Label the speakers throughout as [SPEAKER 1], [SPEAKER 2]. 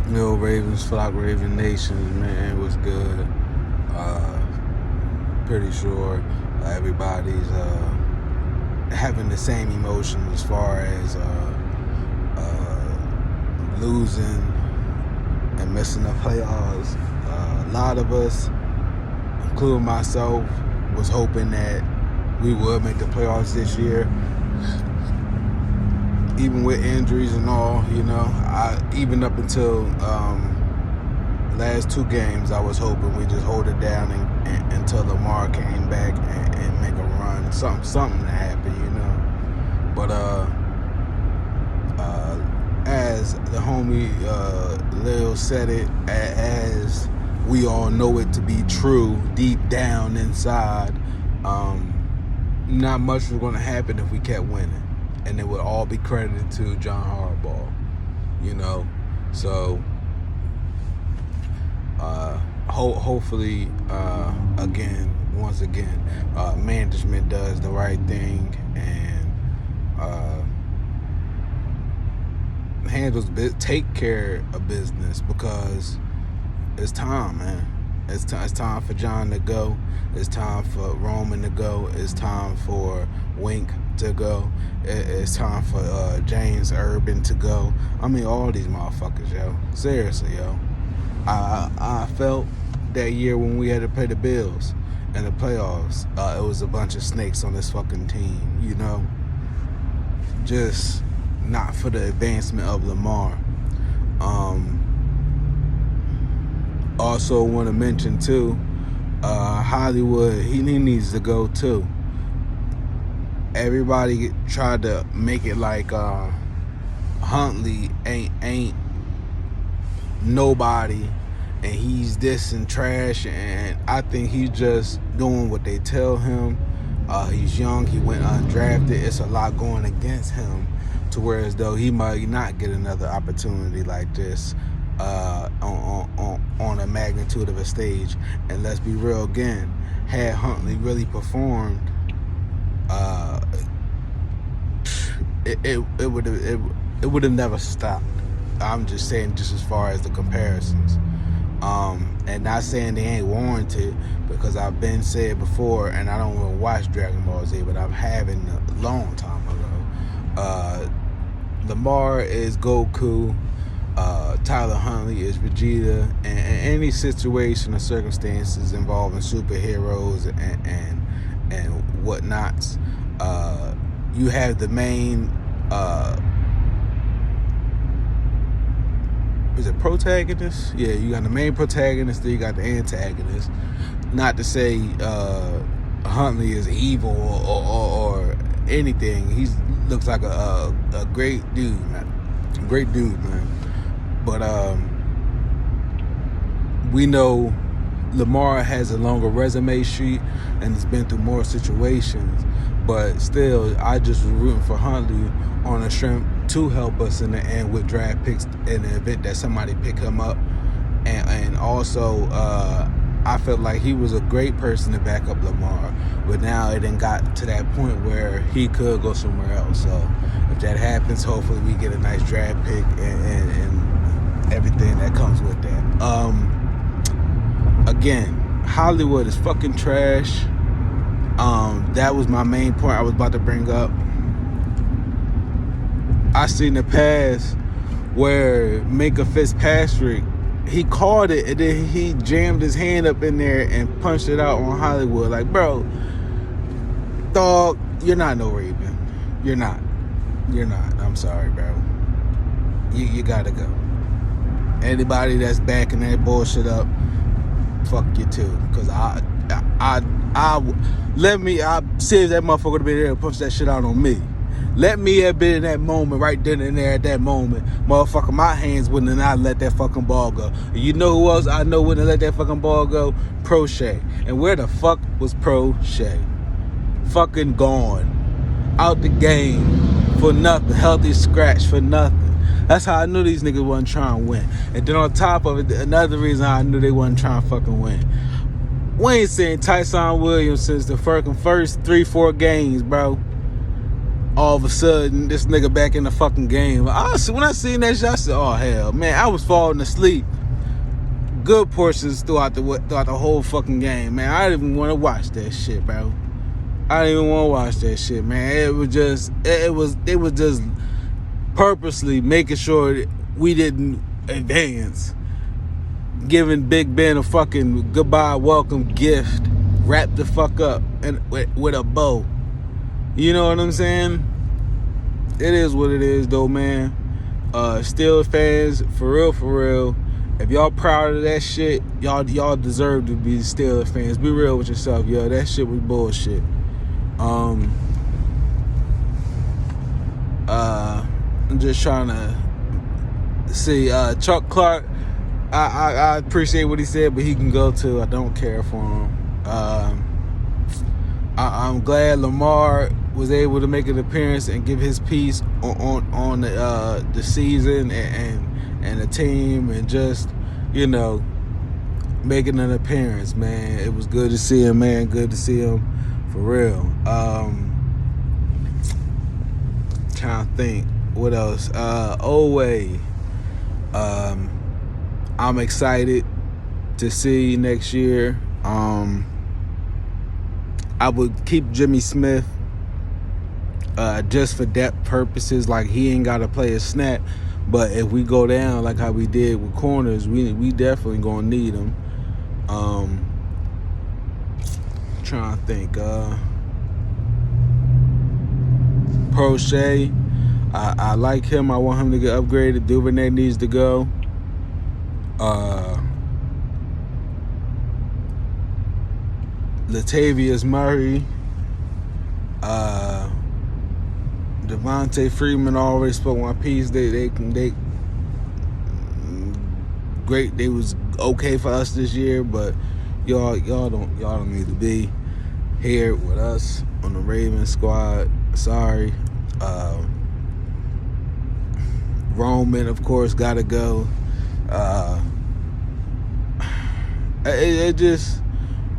[SPEAKER 1] Mill Ravens, Flock Raven Nations, man, what's good? Pretty sure everybody's having the same emotions as far as losing and missing the playoffs. A lot of us, including myself, was hoping that we would make the playoffs this year. Even with injuries and all, even up until last two games, I was hoping we just hold it down until Lamar came back and make a run, something to happen, But as the homie Lil said it, as we all know it to be true, deep down inside, not much was going to happen if we kept winning. And it would all be credited to John Harbaugh, So, hopefully, once again, management does the right thing and take care of business, because it's time, man. It's time for John to go. It's time for Roman to go. It's time for Wink to go. It's time for James Urban to go. I mean, all these motherfuckers, yo. Seriously, yo. I felt that year when we had to play the Bills in the playoffs, it was a bunch of snakes on this fucking team, Just not for the advancement of Lamar. Also want to mention too, Hollywood, he needs to go too. Everybody tried to make it like Huntley ain't nobody, and he's this and trash, and I think he's just doing what they tell him. He's young, he went undrafted. It's a lot going against him, to where as though he might not get another opportunity like this on a magnitude of a stage. And let's be real again, had Huntley really performed, it would have never stopped. I'm just saying, just as far as the comparisons, and not saying they ain't warranted, because I've been said before, and I don't even watch Dragon Ball Z, but I'm having a long time ago. Lamar is Goku, Tyler Huntley is Vegeta, and any situation or circumstances involving superheroes and whatnots, you have the main, is it protagonist? Yeah, you got the main protagonist, then you got the antagonist. Not to say Huntley is evil or anything. He looks like a great dude, man. Great dude, man. But we know Lamar has a longer resume sheet and has been through more situations. But still, I just was rooting for Huntley on a strength to help us in the end with draft picks in the event that somebody pick him up. And also, I felt like he was a great person to back up Lamar. But now it done got to that point where he could go somewhere else. So if that happens, hopefully we get a nice draft pick and everything that comes with that. Again, Hollywood is fucking trash. That was my main point I was about to bring up. I seen the past where Minka Fitzpatrick, he called it and then he jammed his hand up in there and punched it out on Hollywood. Like, bro, dog, you're not no Raven. You're not. I'm sorry, bro. You gotta go. Anybody that's backing that bullshit up, fuck you too. Cause I see if that motherfucker to be there and punch that shit out on me. Let me have been in that moment, right then and there at that moment. Motherfucker, my hands wouldn't have not let that fucking ball go. You know who else I know wouldn't have let that fucking ball go? Prochet. And where the fuck was Prochet? Fucking gone. Out the game for nothing. Healthy scratch for nothing. That's how I knew these niggas wasn't trying to win. And then on top of it, another reason I knew they wasn't trying to fucking win. We ain't seen Tyson Williams since the fucking first 3-4 games, bro. all of a sudden, this nigga back in the fucking game. When I seen that shit, I said, "Oh hell, man!" I was falling asleep good portions throughout the whole fucking game, man. I didn't even want to watch that shit, bro. I didn't even want to watch that shit, man. It was just purposely making sure that we didn't advance, giving Big Ben a fucking goodbye welcome gift, wrapped the fuck up and with a bow. You know what I'm saying? It is what it is, though, man. Steelers fans, for real. If y'all proud of that shit, y'all deserve to be Steelers fans. Be real with yourself, yo. That shit was bullshit. I'm just trying to see Chuck Clark. I appreciate what he said, but he can go too. I don't care for him. I'm glad Lamar was able to make an appearance and give his piece on the season and the team, and just, you know, making an appearance, man. It was good to see him, man. Good to see him, for real. Trying to think what else. Oweh. I'm excited to see next year. I would keep Jimmy Smith just for depth purposes. Like, he ain't got to play a snap. But if we go down like how we did with corners, we definitely gonna need them. Trying to think. Prochet, I like him. I want him to get upgraded. Duvernay needs to go. Latavius Murray. Devontae Freeman already spoke my piece. They great. They was okay for us this year, but y'all don't need to be here with us on the Ravens squad. Sorry. Roman, of course, gotta go.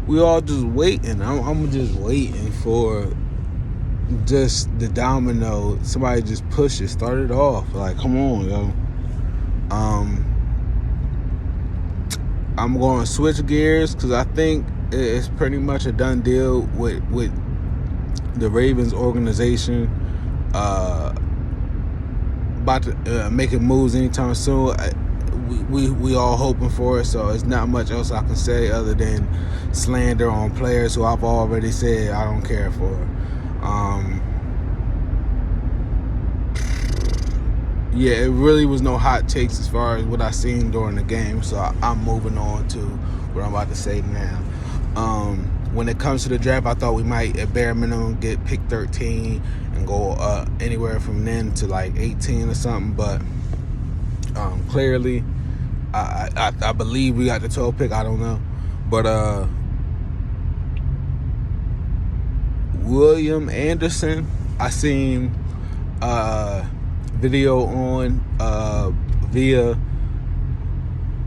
[SPEAKER 1] We all just waiting. I'm just waiting for just the domino. Somebody just push it, start it off. Like, come on, yo. I'm going to switch gears because I think it's pretty much a done deal with the Ravens organization about to making moves anytime soon. We all hoping for it, so it's not much else I can say other than slander on players who I've already said I don't care for. Yeah, it really was no hot takes as far as what I seen during the game, so I'm moving on to what I'm about to say now. When it comes to the draft, I thought we might, at bare minimum, get pick 13 and go anywhere from then to like 18 or something, but clearly I believe we got the 12th pick. I don't know, but William Anderson, I seen video on via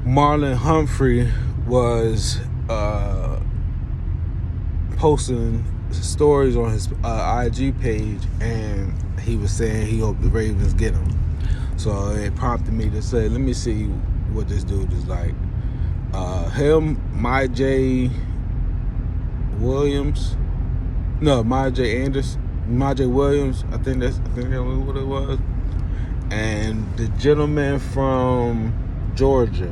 [SPEAKER 1] Marlon Humphrey was posting stories on his IG page, and he was saying he hoped the Ravens get him. So it prompted me to say, let me see what this dude is like. Him, Myjai Williams, I think that was what it was. And the gentleman from Georgia,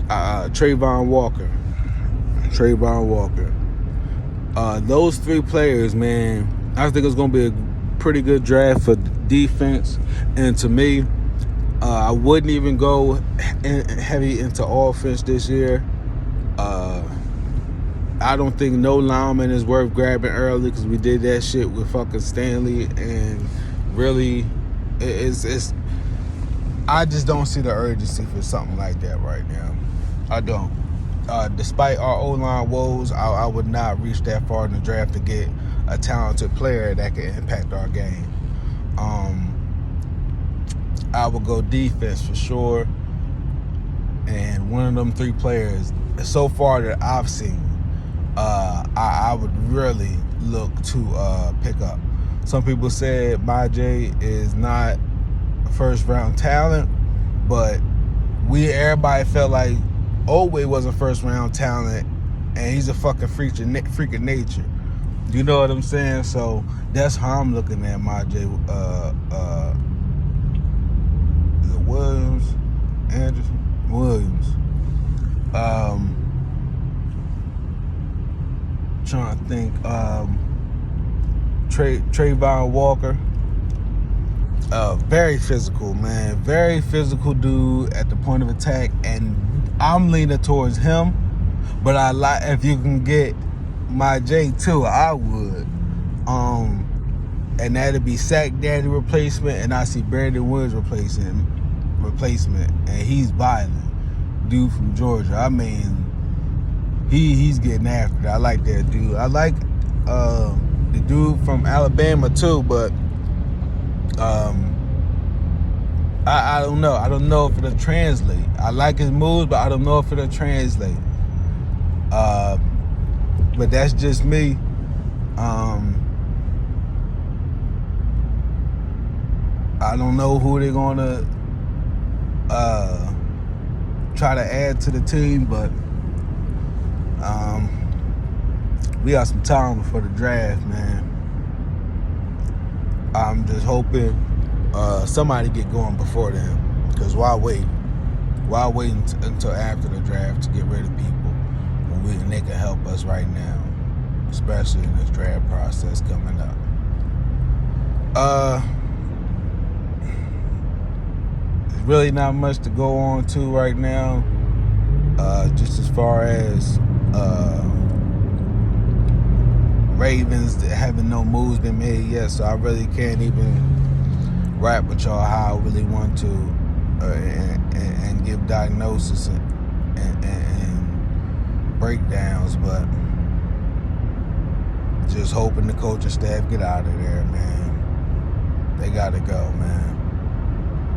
[SPEAKER 1] Trayvon Walker. Those three players, man, I think it's going to be a pretty good draft for defense. And to me, I wouldn't even go heavy into offense this year. I don't think no lineman is worth grabbing early because we did that shit with fucking Stanley, and really, I just don't see the urgency for something like that right now. I don't. Despite our O-line woes, I would not reach that far in the draft to get a talented player that can impact our game. I would go defense for sure. And one of them three players, so far that I've seen, I would really look to pick up. Some people said MyJ is not a first round talent, but everybody felt like Oweh was a first round talent, and he's a fucking freak of nature. You know what I'm saying? So that's how I'm looking at MyJ. Is it Williams? Anderson? Williams. Trying to think. Trayvon Walker. Very physical, man. Very physical dude at the point of attack, and I'm leaning towards him. But I like if you can get MyJ too, I would. And that'd be Sack Daddy replacement, and I see Brandon Woods replacement, and he's violent. Dude from Georgia. I mean, he's getting after it. I like that dude. I like the dude from Alabama too, but I don't know. I don't know if it'll translate. I like his moves, but I don't know if it'll translate. But that's just me. I don't know who they're gonna try to add to the team, but we got some time before the draft, man. I'm just hoping somebody get going before then. Because why wait? Why wait until after the draft to get rid of people when they can help us right now, especially in this draft process coming up? There's really not much to go on to right now. Just as far as Ravens having no moves been made yet, so I really can't even rap with y'all how I really want to and give diagnosis and breakdowns, but just hoping the coaching staff get out of there, man. They gotta go, man.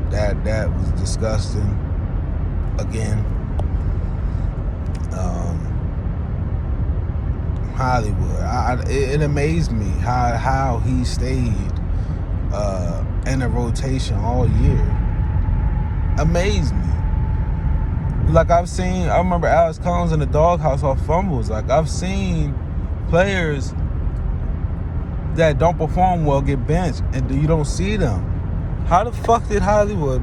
[SPEAKER 1] That was disgusting. Again, Hollywood. It amazed me how he stayed in a rotation all year. Amazed me. Like I remember Alex Collins in the doghouse off fumbles. Like I've seen players that don't perform well get benched and you don't see them. How the fuck did Hollywood?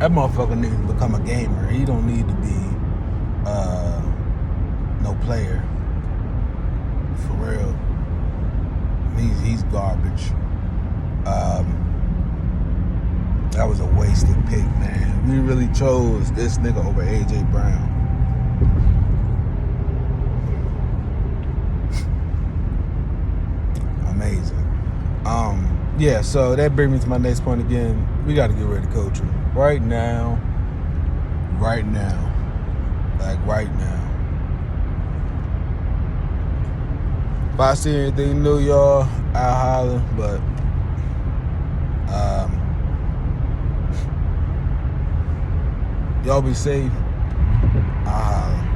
[SPEAKER 1] That motherfucker needs to become a gamer. He don't need to be no player. For real. He's garbage. That was a wasted pick, man. We really chose this nigga over AJ Brown. Amazing. Yeah, so that brings me to my next point again. We got to get rid of coaching right now. Like right now. If I see anything new, y'all, I'll holler. But y'all be safe. I'll holler.